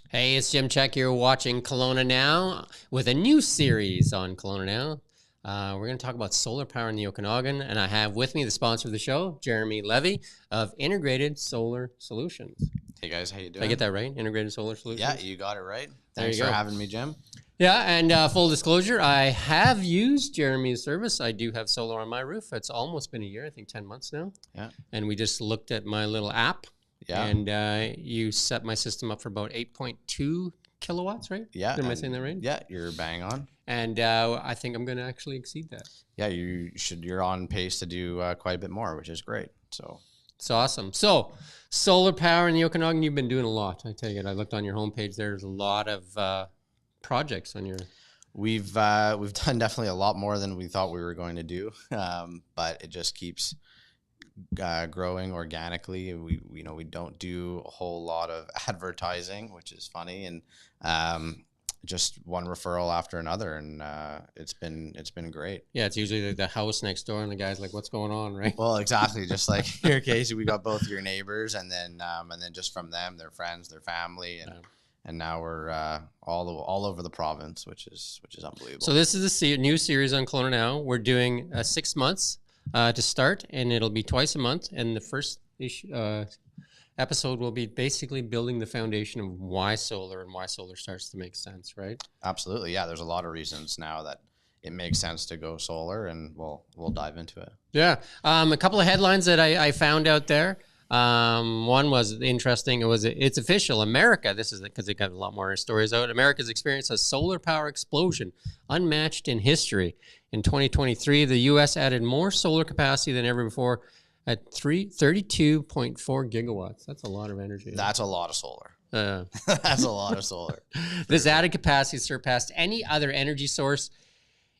Hey, it's Jim Czek. You're watching Kelowna Now with a new series on Kelowna Now. We're going to talk about solar power in the Okanagan, and I have with me the sponsor of the show, Jeremy Levee of Integrated Solar Solutions. Hey guys, how you doing? Did I get that right? Integrated Solar Solutions? Yeah, you got it right. There Thanks you for go. having me, Jim. Yeah, and full disclosure, I have used Jeremy's service. I do have solar on my roof. It's almost been a year, I think 10 months now. Yeah. And we just looked at my little app. Yeah. And you set my system up for about 8.2 kilowatts, right? Yeah. Am I saying that right? Yeah, you're bang on. And I think I'm going to actually exceed that. Yeah, you should. You're on pace to do quite a bit more, which is great. So it's awesome. So solar power in the Okanagan, you've been doing a lot. I tell you, I looked on your homepage. There's a lot of projects on your. We've done definitely a lot more than we thought we were going to do, but it just keeps growing organically. We don't do a whole lot of advertising, which is funny, and just one referral after another, and it's been great. Yeah, it's usually the house next door, and the guy's like, "What's going on?" Right? Well, exactly. Just like in your case, we got both your neighbors, and then just from them, their friends, their family, and now we're all over the province, which is unbelievable. So this is a new series on Kelowna Now. We're doing 6 months to start, and it'll be twice a month. And the first episode will be basically building the foundation of why solar and why solar starts to make sense, right? Absolutely, yeah. There's a lot of reasons now that it makes sense to go solar, and we'll dive into it. Yeah, a couple of headlines that I found out there. One was interesting. It's official. America. This is because they got a lot more stories out. America's experienced a solar power explosion unmatched in history. In 2023, the U.S. added more solar capacity than ever before at 32.4 gigawatts. That's a lot of energy. That's a lot of solar. That's a lot of solar. This added capacity surpassed any other energy source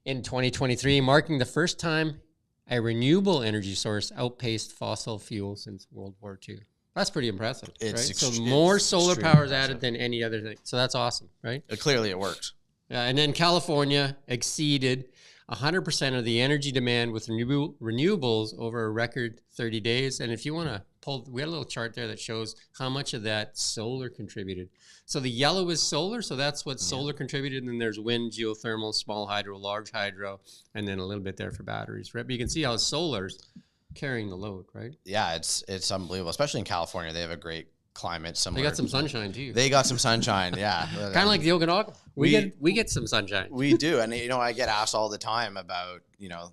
in 2023, marking the first time a renewable energy source outpaced fossil fuel since World War II. That's pretty impressive, right? So more solar power is added than any other thing. So that's awesome, right? Clearly it works. And then California exceeded 100% of the energy demand with renewables over a record 30 days. And if you want to pull, we had a little chart there that shows how much of that solar contributed. So the yellow is solar. So that's what solar contributed. And then there's wind, geothermal, small hydro, large hydro, and then a little bit there for batteries, right? But you can see how solar's carrying the load, right? Yeah, it's unbelievable, especially in California. They have a great climate. They got some sunshine too. They got some sunshine, yeah. Kind of like the Okanagan. We get some sunshine. We do, and I get asked all the time about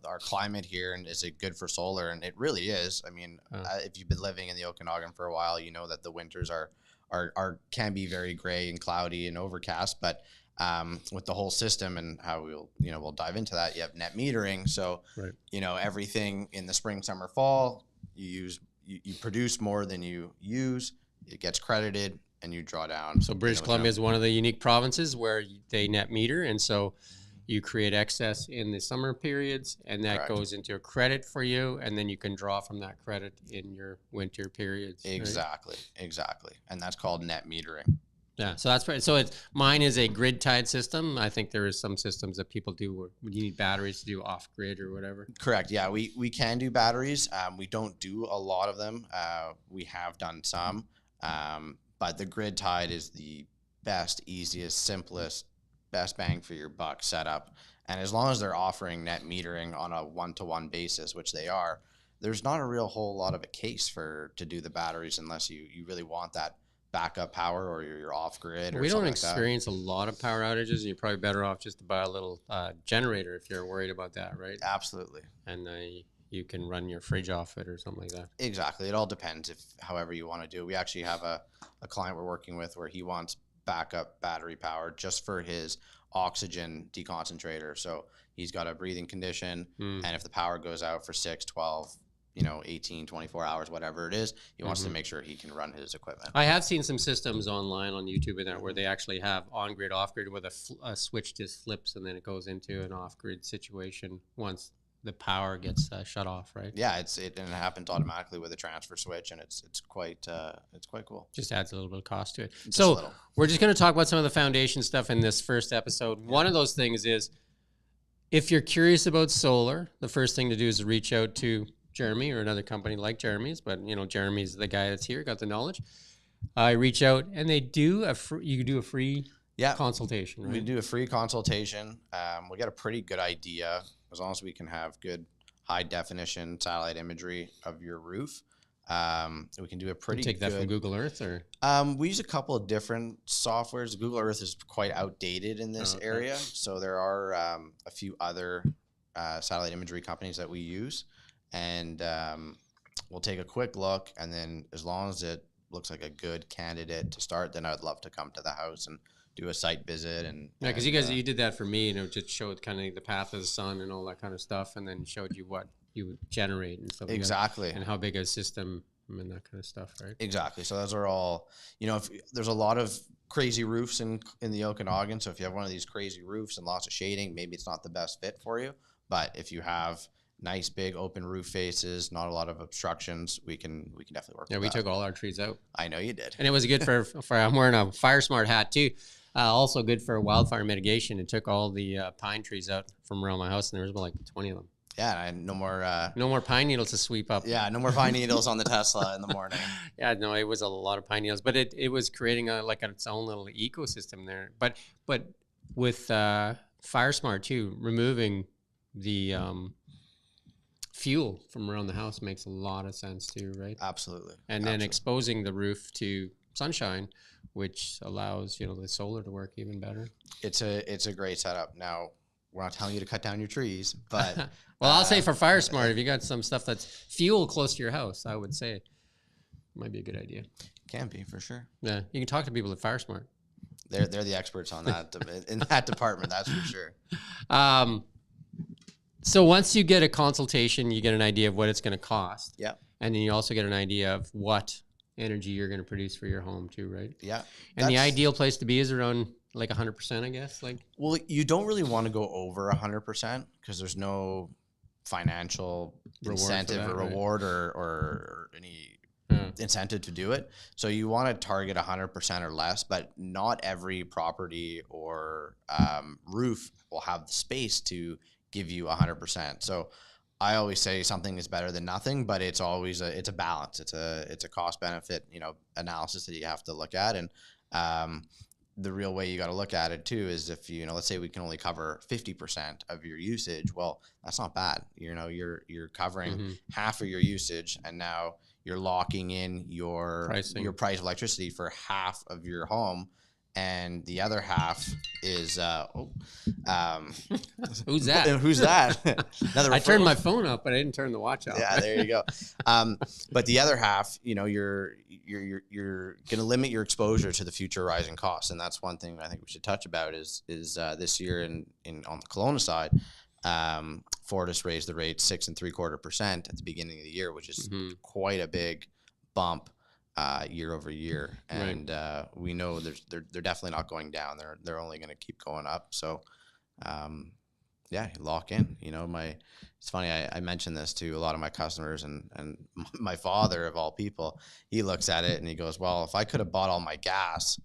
our climate here, and is it good for solar? And it really is. I mean, if you've been living in the Okanagan for a while, you know that the winters are can be very gray and cloudy and overcast. But with the whole system and how we'll dive into that, you have net metering. So everything in the spring, summer, fall, you produce more than you use. It gets credited and you draw down. So British Columbia is one of the unique provinces where they net meter. And so you create excess in the summer periods, and that goes into a credit for you. And then you can draw from that credit in your winter periods. Exactly. Right? Exactly. And that's called net metering. Yeah. So that's right. So mine is a grid tied system. I think there is some systems that people do where you need batteries to do off grid or whatever. Correct. Yeah. We can do batteries. We don't do a lot of them. We have done some. But the grid tied is the best, easiest, simplest, best bang for your buck setup. And as long as they're offering net metering on a one-to-one basis, which they are, there's not a real whole lot of a case to do the batteries unless you really want that backup power or you're off grid. We don't experience a lot of power outages, and you're probably better off just to buy a little generator if you're worried about that, right? Absolutely. And you can run your fridge off it or something like that. Exactly. It all depends however you want to do it. We actually have a client we're working with where he wants backup battery power just for his oxygen deconcentrator. So he's got a breathing condition, and if the power goes out for 6, 12, 18, 24 hours, whatever it is, he wants to make sure he can run his equipment. I have seen some systems online on YouTube and that where they actually have on-grid, off-grid with a switch just flips and then it goes into an off-grid situation once the power gets shut off, right? Yeah, and it happens automatically with a transfer switch, and it's quite cool. Just adds a little bit of cost to it. So we're just going to talk about some of the foundation stuff in this first episode. Yeah. One of those things is, if you're curious about solar, the first thing to do is reach out to Jeremy or another company like Jeremy's, but Jeremy's the guy that's here, got the knowledge. I reach out and they do you do a free consultation, right? We do a free consultation. We get a pretty good idea as long as we can have good high definition satellite imagery of your roof. We can do a pretty take that from Google Earth, or we use a couple of different softwares. Google Earth is quite outdated in this area, so there are a few other satellite imagery companies that we use, and we'll take a quick look, and then as long as it looks like a good candidate to start, then I'd love to come to the house and do a site visit. And because you did that for me, and it just showed kind of the path of the sun and all that kind of stuff, and then showed you what you would generate and stuff. Exactly. And how big a system and that kind of stuff, right? Exactly. So those are all, if there's a lot of crazy roofs in the Okanagan. So if you have one of these crazy roofs and lots of shading, maybe it's not the best fit for you. But if you have nice big open roof faces, not a lot of obstructions, we can definitely work. Yeah, we took all our trees out. I know you did. And it was good for I'm wearing a Fire Smart hat too. Also good for wildfire mitigation. It took all the pine trees out from around my house, and there was about like 20 of them. Yeah, and no more pine needles to sweep up. Yeah, no more pine needles on the Tesla in the morning. Yeah, no, it was a lot of pine needles, but it was creating its own little ecosystem there. But with Fire Smart too, removing the fuel from around the house makes a lot of sense too, right? Absolutely. And then exposing the roof to sunshine, which allows the solar to work even better. It's a great setup. Now, we're not telling you to cut down your trees, but well, I'll say for Fire Smart, if you got some stuff that's fuel close to your house, I would say it might be a good idea. Can be, for sure. Yeah, you can talk to people at Fire Smart. They're the experts on that in that department, that's for sure. So once you get a consultation, you get an idea of what it's going to cost. Yeah. And then you also get an idea of what energy you're going to produce for your home too, right? Yeah. And the ideal place to be is around like 100%, I guess. Well, you don't really want to go over 100% because there's no financial incentive or reward or any incentive to do it. So you want to target 100% or less, but not every property or roof will have the space to give you 100%. So I always say something is better than nothing, but it's always it's a balance. It's a cost benefit, analysis that you have to look at. And the real way you got to look at it too is if let's say we can only cover 50% of your usage. Well, that's not bad. You're covering half of your usage, and now you're locking in your price of electricity for half of your home. And the other half is who's that? Who's that? I turned my phone up, but I didn't turn the watch off. Yeah, there you go. But the other half, you're going to limit your exposure to the future rising costs, and that's one thing I think we should touch about is this year on the Kelowna side, Fortis raised the rate 6.75% at the beginning of the year, which is quite a big bump. Year over year, and we know they're definitely not going down. They're only going to keep going up. So, lock in. It's funny. I mentioned this to a lot of my customers, and my father of all people, he looks at it and he goes, "Well, if I could have bought all my gas,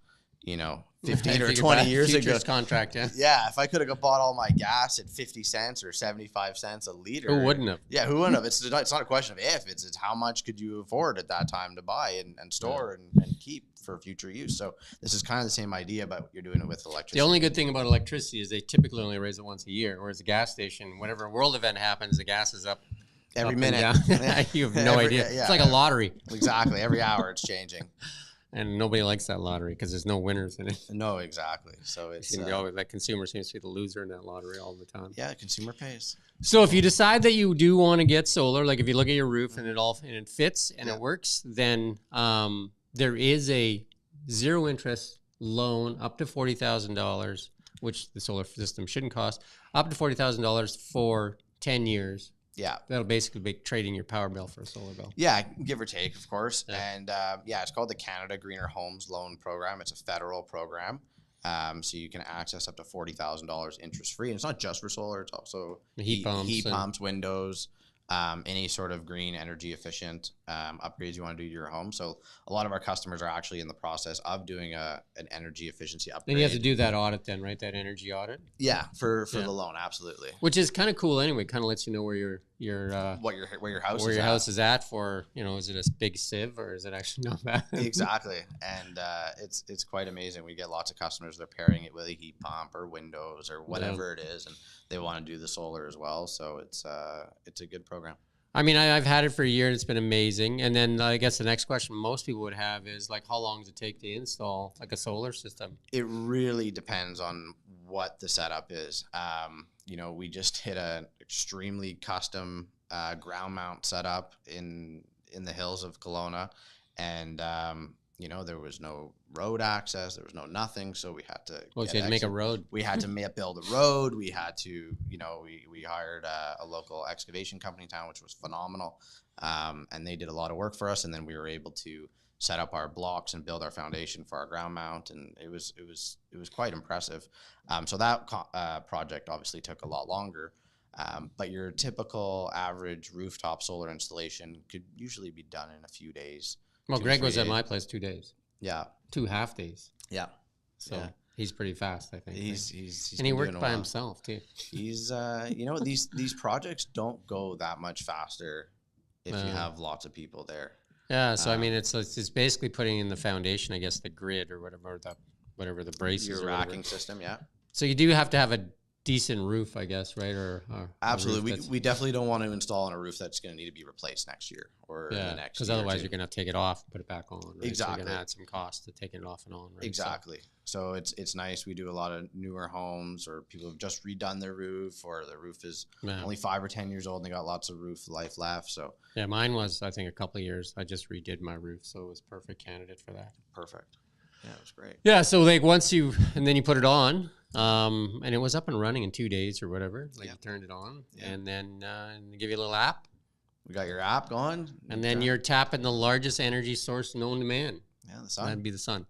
15 or 20 years ago, contract, if I could have bought all my gas at 50 cents or 75 cents a liter, who wouldn't have? Yeah, who wouldn't have? It's not a question of if, it's how much could you afford at that time to buy and store and keep for future use. So this is kind of the same idea, but you're doing it with electricity. The only good thing about electricity is they typically only raise it once a year, whereas a gas station, whenever a world event happens, the gas is up every minute. You have no idea. Yeah, it's like a lottery. Exactly. Every hour it's changing. And nobody likes that lottery because there's no winners in it. No, exactly. So it's that consumer seems to be the loser in that lottery all the time. Yeah, consumer pays. So if you decide that you do want to get solar, like if you look at your roof and it fits and it works, then there is a zero interest loan up to $40,000, which the solar system shouldn't cost, up to $40,000 for 10 years. Yeah. That'll basically be trading your power bill for a solar bill. Yeah, give or take, of course. Yeah. And it's called the Canada Greener Homes Loan Program. It's a federal program. So you can access up to $40,000 interest free. And it's not just for solar, it's also heat pumps, windows, any sort of green energy efficient upgrades you want to do to your home. So a lot of our customers are actually in the process of doing an energy efficiency upgrade. Then you have to do that audit then, right? That energy audit? Yeah, for the loan, absolutely. Which is kind of cool anyway. Kind of lets you know where where your house where is your at. house is at for, is it a big sieve or is it actually not bad? Exactly. And it's quite amazing. We get lots of customers, they're pairing it with a heat pump or windows or whatever it is, and they want to do the solar as well. So it's a good program. I mean, I've had it for a year and it's been amazing. And then I guess the next question most people would have is like, how long does it take to install like a solar system? It really depends on what the setup is. We just hit an extremely custom ground mount setup in the hills of Kelowna, and there was no road access, there was no nothing, so we had to. Well, you had to make a road. We had to build a road. We had to, we hired a local excavation company in town, which was phenomenal, and they did a lot of work for us. And then we were able to set up our blocks and build our foundation for our ground mount, and it was quite impressive. So that project obviously took a lot longer. But your typical average rooftop solar installation could usually be done in a few days. Well, Greg was at my place 2 days. Yeah. 2 half days. Yeah. So he's pretty fast, I think. He's and he worked by himself too. He's these projects don't go that much faster if you have lots of people there. Yeah. So I mean, it's basically putting in the foundation, I guess, the grid or whatever the braces. Your racking system, yeah. So you do have to have a decent roof, I guess, right? Or absolutely, we definitely don't want to install on a roof that's going to need to be replaced next year or the next year. Because otherwise you're going to take it off, put it back on. Right? Exactly, so you're going to add some cost to taking it off and on. Right? Exactly. So it's nice. We do a lot of newer homes, or people have just redone their roof, or the roof is only 5 or 10 years old and they got lots of roof life left. So yeah, mine was I think a couple of years. I just redid my roof, so it was perfect candidate for that. Perfect. Yeah, it was great. Yeah, so like and then you put it on, and it was up and running in 2 days or whatever. Like you turned it on, and then they give you a little app. We got your app going, and then you're tapping the largest energy source known to man. Yeah, the sun. That'd be the sun.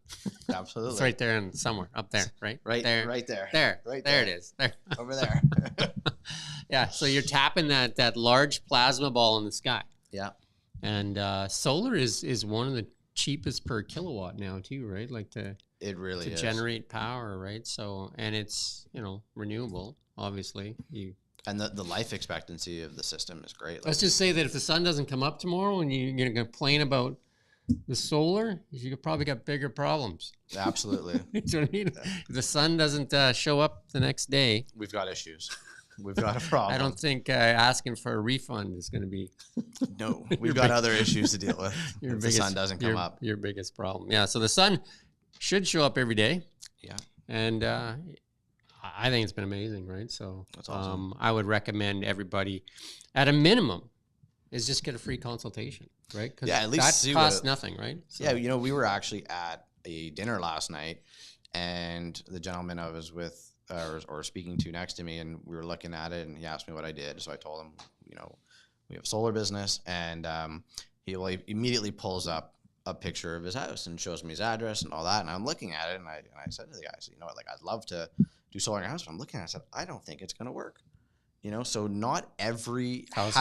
Absolutely. It's right there and somewhere up there, right? Right there. Right there. There. Right there. There it is. There. Over there. Yeah. So you're tapping that large plasma ball in the sky. Yeah. And solar is one of the cheapest per kilowatt now too, right? Like it really to is. Generate power, right? So, and it's renewable, obviously. And the life expectancy of the system is great. Let's just say that if the sun doesn't come up tomorrow and you're going to complain about the solar, you probably got bigger problems. Absolutely. You know what I mean? Yeah. If the sun doesn't show up the next day, we've got issues. We've got a problem. I don't think asking for a refund is going to be. No, we've got other issues to deal with. If the sun doesn't come up. Your biggest problem. Yeah. So the sun should show up every day. Yeah. And I think it's been amazing, right? So that's awesome. I would recommend everybody, at a minimum, is just get a free consultation, right? Yeah, at least that costs nothing, right? So. Yeah, we were actually at a dinner last night, and the gentleman I was with or speaking to next to me, and we were looking at it, and he asked me what I did. So I told him, we have a solar business, and he immediately pulls up a picture of his house and shows me his address and all that. And I'm looking at it, and I said to the guy, I said, I'd love to do solar in your house, but I'm looking at it, I said, I don't think it's going to work. So not every house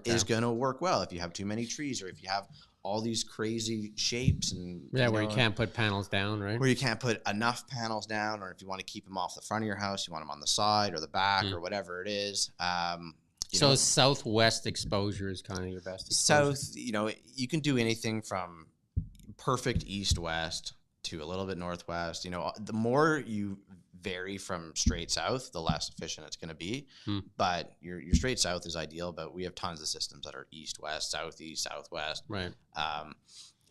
is going to work well. If you have too many trees, or if you have all these crazy shapes and where you can't put panels down, right? Where you can't put enough panels down, or if you want to keep them off the front of your house, you want them on the side or the back or whatever it is. So southwest exposure is kind of your best exposure. South, you can do anything from perfect east-west to a little bit northwest. The more you vary from straight south, the less efficient it's going to be. But your straight south is ideal, but we have tons of systems that are east-west, southeast, southwest. Right.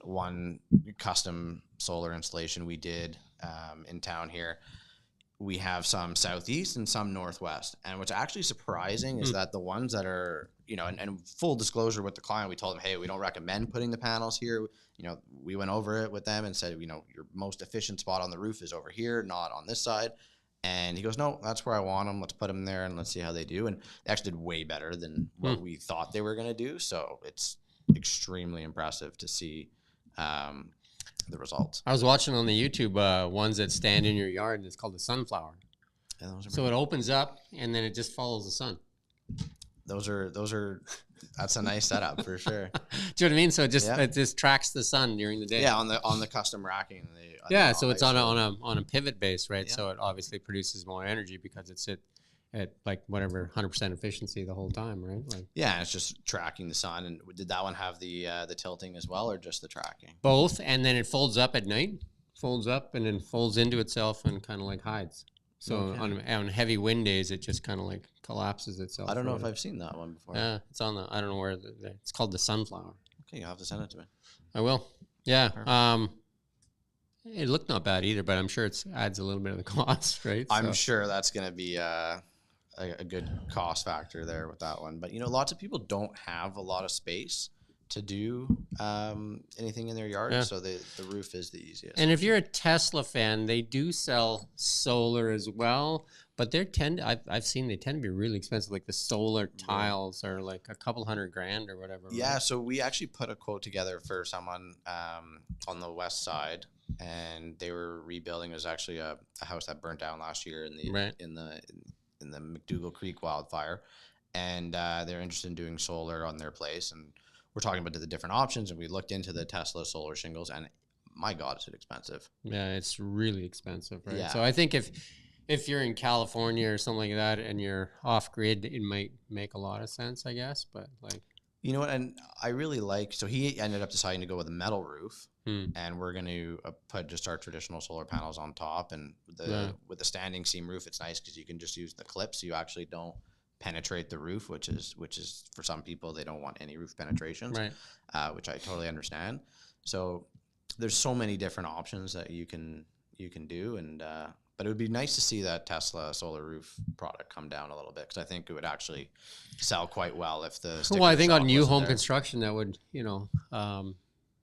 One custom solar installation we did in town here, we have some southeast and some northwest. And what's actually surprising is that the ones that are, and full disclosure with the client, we told them, hey, we don't recommend putting the panels here. We went over it with them and said, your most efficient spot on the roof is over here, not on this side. And he goes, no, that's where I want them. Let's put them there and let's see how they do. And they actually did way better than what we thought they were going to do. So it's extremely impressive to see the results. I was watching on the YouTube ones that stand in your yard, and it's called the sunflower. Yeah, so it opens up and then it just follows the sun. Those are that's a nice setup for sure. Do you know what I mean? So it just tracks the sun during the day. Yeah, on the custom racking. So it's on a pivot base, right? Yeah. So it obviously produces more energy because it's at like whatever 100% efficiency the whole time, right? Like Yeah, it's just tracking the sun. And did that one have the tilting as well, or just the tracking? both, and then it folds up at night, folds up and then folds into itself and kind of like hides. So on heavy wind days, it just kind of like collapses itself. I don't know if I've seen that one before. Yeah, it's on the, I don't know where it's called the Sunflower. Okay, you'll have to send it to me. I will. Yeah. It looked not bad either, but I'm sure it adds a little bit of the cost, right? I'm sure that's going to be a good cost factor there with that one. But, lots of people don't have a lot of space to do anything in their yard. So the roof is the easiest. And if you're a Tesla fan, they do sell solar as well, but I've seen they tend to be really expensive. Like the solar tiles are like a couple $100,000 or whatever. Yeah. Right? So we actually put a quote together for someone on the west side, and they were rebuilding. It was actually a house that burnt down last year in the McDougall Creek wildfire, and they're interested in doing solar on their place. And we're talking about the different options, and we looked into the Tesla solar shingles, and my God, is it expensive? Yeah, it's really expensive, right? Yeah. So I think if you're in California or something like that and you're off grid, it might make a lot of sense, I guess. But like, you know what? And I really so he ended up deciding to go with a metal roof, and we're going to put just our traditional solar panels on top. And with the standing seam roof, it's nice because you can just use the clips, so you actually don't penetrate the roof, which is for some people, they don't want any roof penetrations, right? Which I totally understand. So there's so many different options that you can do, and but it would be nice to see that Tesla solar roof product come down a little bit, because I think it would actually sell quite well if the sticker I think on new home there. construction that would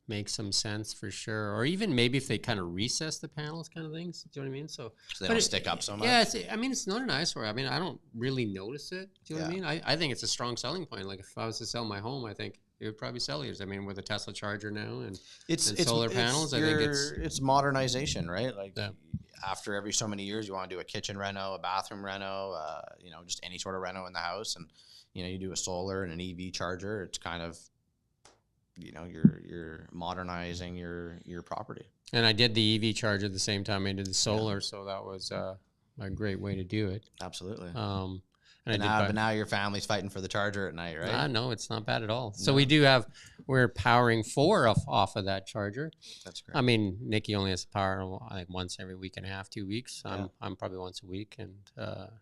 make some sense for sure, or even maybe if they kind of recess the panels, kind of things. Do you know what I mean? So they don't stick up so much. Yeah, it's not an eyesore. I mean, I don't really notice it. Do you know what I mean? I think it's a strong selling point. Like if I was to sell my home, I think it would probably sell yours. I mean, with a Tesla charger now and solar panels, I think it's modernization, right? Like after every so many years, you want to do a kitchen reno, a bathroom reno, just any sort of reno in the house, and you do a solar and an EV charger. It's kind of you're modernizing your property. And I did the EV charger at the same time I did the solar, so that was a great way to do it. Absolutely. But now your family's fighting for the charger at night, right? No, it's not bad at all. So we're powering 4 off of that charger. That's great. I mean, Nikki only has to power like once every week and a half, 2 weeks. I'm probably once a week, and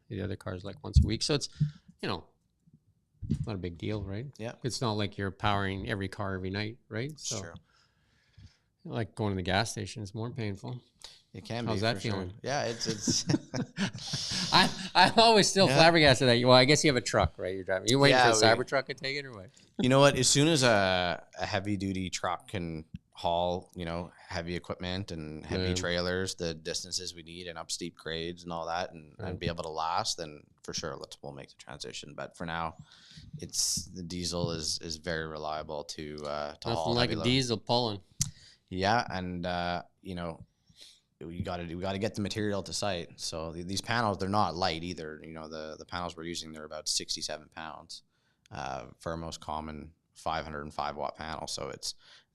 the other car's like once a week. So it's not a big deal, right? Yeah. It's not like you're powering every car every night, right? So, true. Like going to the gas station is more painful. It can be. How's that feeling? Sure. Yeah, it's. I'm always still flabbergasted that. Well, I guess you have a truck, right? You're driving. You waiting for a Cybertruck to take it, or what? You know what? As soon as a heavy duty truck can haul, heavy equipment and heavy trailers, the distances we need, and up steep grades and all that, and be able to last, then for sure we'll make the transition. But for now, the diesel is very reliable to haul. Nothing like a diesel pulling. Yeah, and we got to get the material to site. So these panels, they're not light either. The panels we're using, they're about 67 pounds for our most common 505 watt panel. So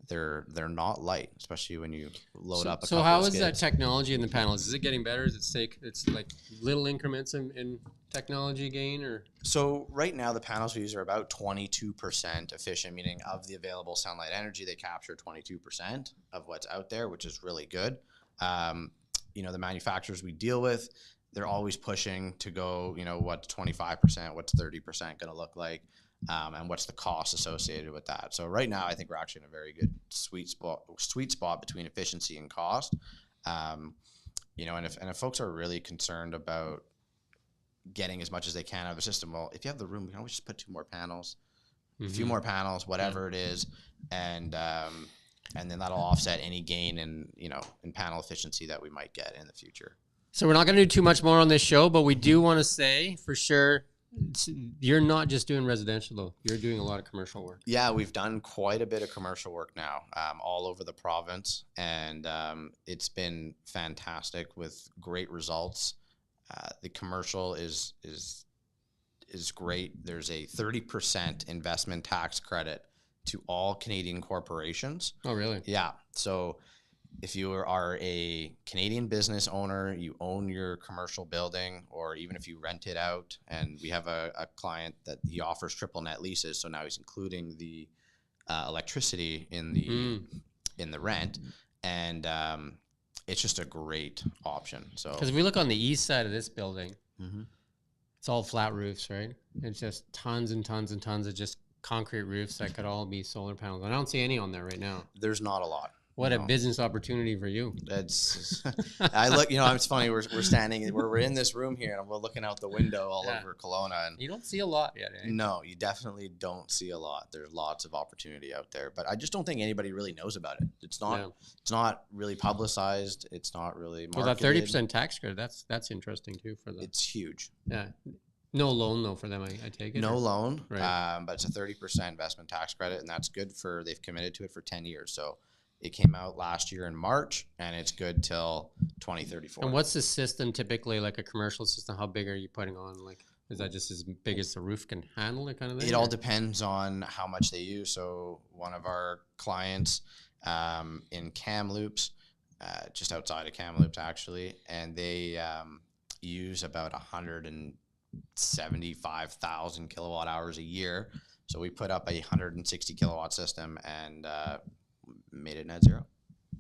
they're not light, especially when you load up. So how is that technology in the panels? Is it getting better? It's like little increments in technology gain, or? So right now the panels we use are about 22% efficient, meaning of the available sunlight energy, they capture 22% of what's out there, which is really good. The manufacturers we deal with, they're always pushing to go, what's 25%, what's 30% going to look like, and what's the cost associated with that. So right now, I think we're actually in a very good sweet spot between efficiency and cost. And if folks are really concerned about getting as much as they can out of the system, well, if you have the room, we can always just put 2 more panels, a few more panels, whatever it is, and then that'll offset any gain in panel efficiency that we might get in the future. So we're not going to do too much more on this show, but we do want to say for sure, you're not just doing residential though. You're doing a lot of commercial work. Yeah, we've done quite a bit of commercial work now, all over the province, and it's been fantastic with great results. The commercial is great. There's a 30% investment tax credit to all Canadian corporations. Oh, really? Yeah. So if you are a Canadian business owner, you own your commercial building, or even if you rent it out, and we have a client that he offers triple net leases, so now he's including the electricity in the rent, and it's just a great option. So because if we look on the east side of this building, mm-hmm. it's all flat roofs, right? It's just tons and tons and tons of just concrete roofs that could all be solar panels. I don't see any on there right now. There's not a lot. What a business opportunity for you. That's I look, it's funny, we're standing, we're in this room here, and we're looking out the window all over Kelowna, and you don't see a lot yet, eh? No, you definitely don't see a lot. There's lots of opportunity out there, but I just don't think anybody really knows about it. It's not really publicized. It's not really marketed. Well, that 30% tax credit, that's interesting too for them. It's huge. Yeah. No loan though for them, I take it. No loan, right. But it's a 30% investment tax credit, and that's good they've committed to it for 10 years. So it came out last year in March, and it's good till 2034. And what's the system typically, like a commercial system? How big are you putting on? Like, is that just as big as the roof can handle it kind of thing? It all depends on how much they use. So one of our clients in Kamloops, just outside of Kamloops actually, and they use about 175,000 kilowatt hours a year. So we put up a 160 kilowatt system and made it net zero.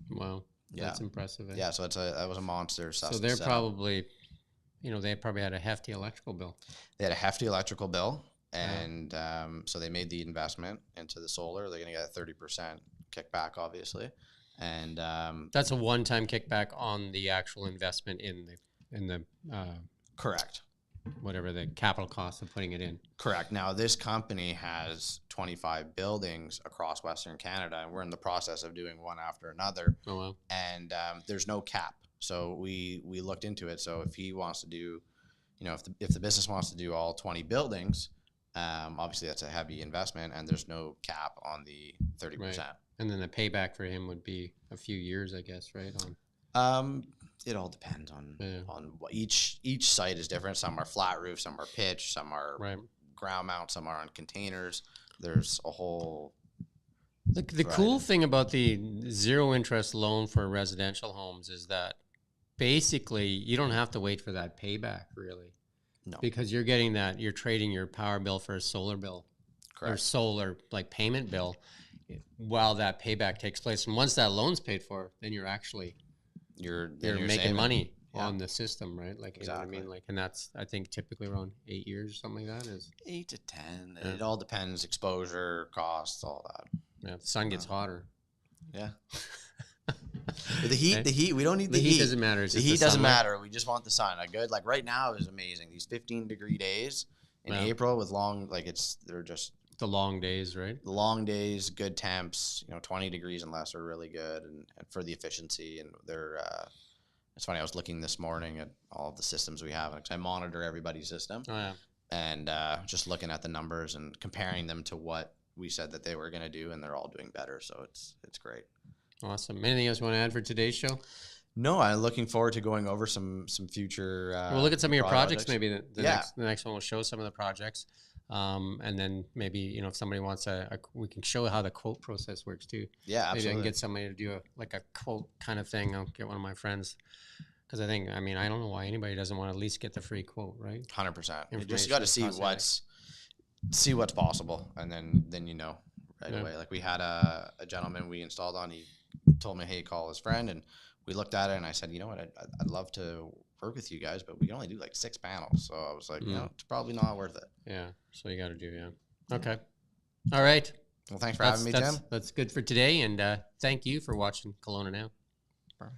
Wow, that's impressive. Eh? Yeah, so that was a monster. So they're probably, they probably had a hefty electrical bill. They had a hefty electrical bill, and so they made the investment into the solar. They're going to get a 30% kickback, obviously, and that's a one-time kickback on the actual investment in the correct. Whatever the capital cost of putting it in. Correct. Now, this company has 25 buildings across Western Canada, and we're in the process of doing one after another. Oh, wow. And there's no cap. So we looked into it. So if he wants to do, if the business wants to do all 20 buildings, obviously that's a heavy investment, and there's no cap on the 30%. Right. And then the payback for him would be a few years, I guess, right? It all depends on what each site is different. Some are flat roof, some are pitch, some are ground mount, some are on containers. There's a whole. The cool thing about the zero interest loan for residential homes is that basically you don't have to wait for that payback really. No. Because you're trading your power bill for a solar bill. Correct. Or solar like payment bill while that payback takes place. And once that loan's paid for, then you're actually you're making saving money on the system, right? Like, exactly. You know what I mean? Like, and that's, I think, typically around 8 years or something like that is 8 to 10. Yeah. It all depends, exposure, costs, all that. Yeah. The sun gets hotter. Yeah. the heat, we don't need the heat. The heat doesn't matter. The heat doesn't matter. We just want the sun. Like right now is amazing. These 15-degree days in April with they're just the long days, right? The long days, good temps, 20 degrees and less are really good, and for the efficiency. And they're, it's funny, I was looking this morning at all of the systems we have, because I monitor everybody's system. Oh, yeah. And just looking at the numbers and comparing them to what we said that they were going to do, and they're all doing better. So it's great. Awesome. Anything else you want to add for today's show? No, I'm looking forward to going over some future. We'll look at some of your projects. Maybe the next one will show some of the projects. And then maybe, if somebody wants we can show how the quote process works too. Yeah, absolutely. Maybe I can get somebody to do a quote kind of thing. I'll get one of my friends. Because I don't know why anybody doesn't want to at least get the free quote, right? 100%. You just got to see what's possible. And then right away. Like we had a gentleman we installed on, he told me, hey, call his friend. And we looked at it and I said, you know what, I'd love to work with you guys, but we can only do like 6 panels. So I was like, it's probably not worth it. Yeah. So you got to do, Okay. All right. Well, thanks for having me, Tim. That's good for today. And thank you for watching Kelowna Now. Perfect.